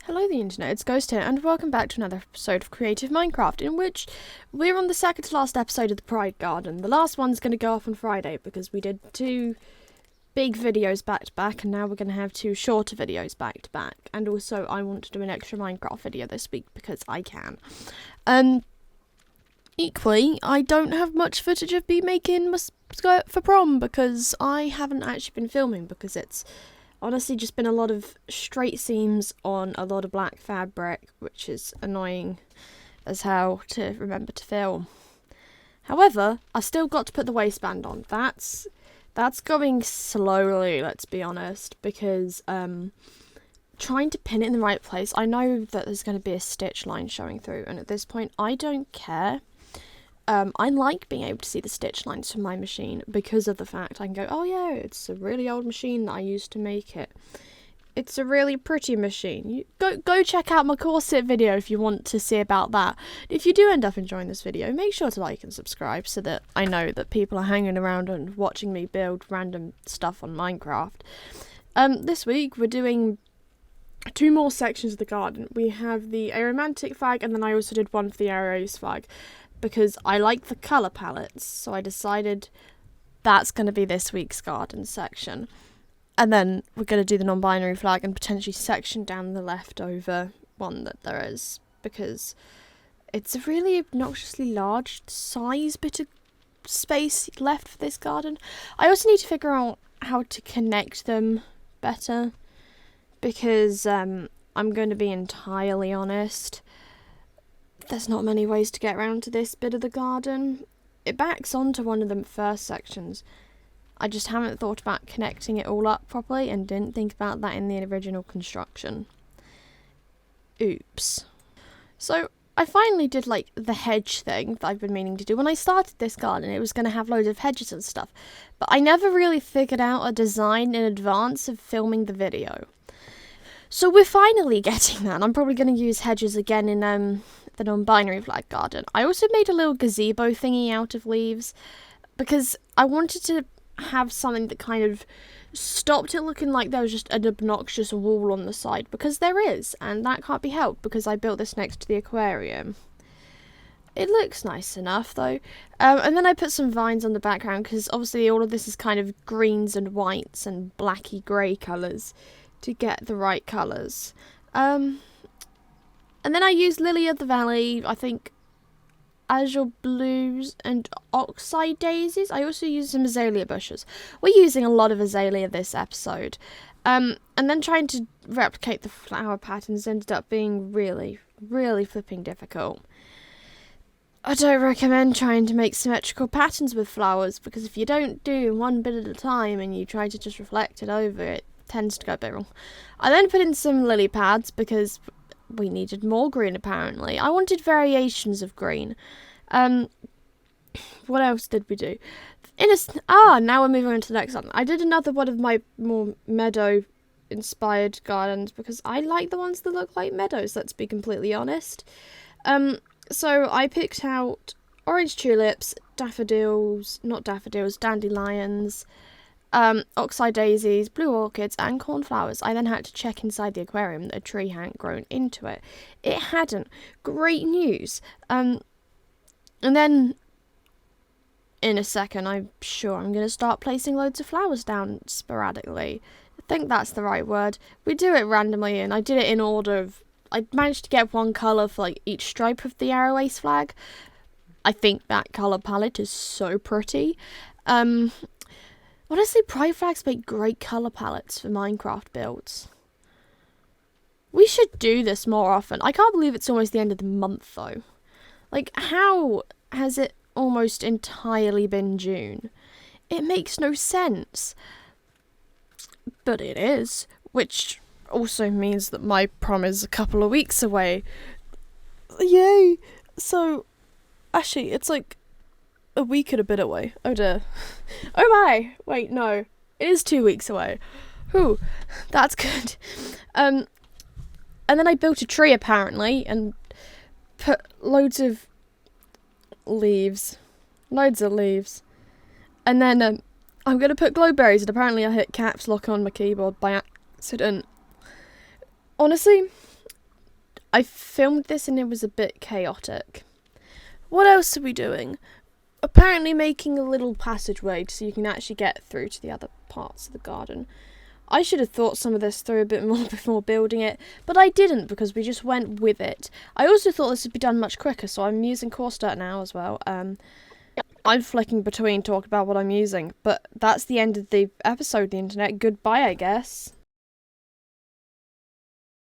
Hello the internet, it's Ghost here, and welcome back to another episode of Creative Minecraft, in which we're on the second to last episode of the Pride Garden. The last one's going to go off on Friday, because we did two big videos back to back, and now we're going to have two shorter videos back to back. And also, I want to do an extra Minecraft video this week, because I can. Equally, I don't have much footage of me making my skirt for prom, because I haven't actually been filming, because it's honestly just been a lot of straight seams on a lot of black fabric, which is annoying as hell to remember to film. However, I still got to put the waistband on. That's going slowly, let's be honest, because trying to pin it in the right place, I know that there's going to be a stitch line showing through, and at this point I don't care. I like being able to see the stitch lines from my machine because of the fact I can go, oh yeah, it's a really old machine that I used to make it. It's a really pretty machine. Go check out my corset video if you want to see about that. If you do end up enjoying this video, make sure to like and subscribe so that I know that people are hanging around and watching me build random stuff on Minecraft. This week we're doing two more sections of the garden. We have the aromantic flag, and then I also did one for the arrows flag, because I like the colour palettes, so I decided that's going to be this week's garden section. And then we're going to do the non-binary flag and potentially section down the leftover one that there is, because it's a really obnoxiously large size bit of space left for this garden. I also need to figure out how to connect them better, because I'm going to be entirely honest, there's not many ways to get around to this bit of the garden. It backs onto one of the first sections. I just haven't thought about connecting it all up properly and didn't think about that in the original construction. Oops. So I finally did like the hedge thing that I've been meaning to do. When I started this garden, it was going to have loads of hedges and stuff, but I never really figured out a design in advance of filming the video. So we're finally getting that. I'm probably going to use hedges again in the non-binary flag garden. I also made a little gazebo thingy out of leaves, because I wanted to have something that kind of stopped it looking like there was just an obnoxious wall on the side, because there is, and that can't be helped because I built this next to the aquarium. It looks nice enough though. And then I put some vines on the background, because obviously all of this is kind of greens and whites and blacky grey colours to get the right colours. And then I used Lily of the Valley, I think azure blues and oxide daisies. I also used some azalea bushes. We're using a lot of azalea this episode. And then trying to replicate the flower patterns ended up being really, really flipping difficult. I don't recommend trying to make symmetrical patterns with flowers, because if you don't do one bit at a time and you try to just reflect it over, it tends to go a bit wrong. I then put in some lily pads because we needed more green apparently. I wanted variations of green. What else did we do? Now we're moving on to the next one. I did another one of my more meadow inspired gardens, because I like the ones that look like meadows, let's be completely honest. So I picked out orange tulips, dandelions, oxide daisies, blue orchids and cornflowers. I then had to check inside the aquarium that a tree hadn't grown into it. It hadn't. Great news. And then in a second, I'm sure I'm going to start placing loads of flowers down sporadically. I think that's the right word. We do it randomly, and I did it in order of, I managed to get one colour for like each stripe of the arrow ace flag. I think that colour palette is so pretty. Honestly, pride flags make great colour palettes for Minecraft builds. We should do this more often. I can't believe it's almost the end of the month though. Like, how has it almost entirely been June? It makes no sense. But it is, which also means that my prom is a couple of weeks away. Yay! So, actually, it's like a week and a bit away. Oh dear. Oh my! Wait, no. It is 2 weeks away. Whew, that's good. And then I built a tree apparently and put loads of leaves. And then I'm going to put glowberries, and apparently I hit caps lock on my keyboard by accident. Honestly, I filmed this and it was a bit chaotic. What else are we doing? Apparently making a little passageway so you can actually get through to the other parts of the garden. I should have thought some of this through a bit more before building it, but I didn't because we just went with it. I also thought this would be done much quicker, so I'm using course dirt now as well. I'm flicking between talking about what I'm using, but that's the end of the episode, the internet. Goodbye, I guess.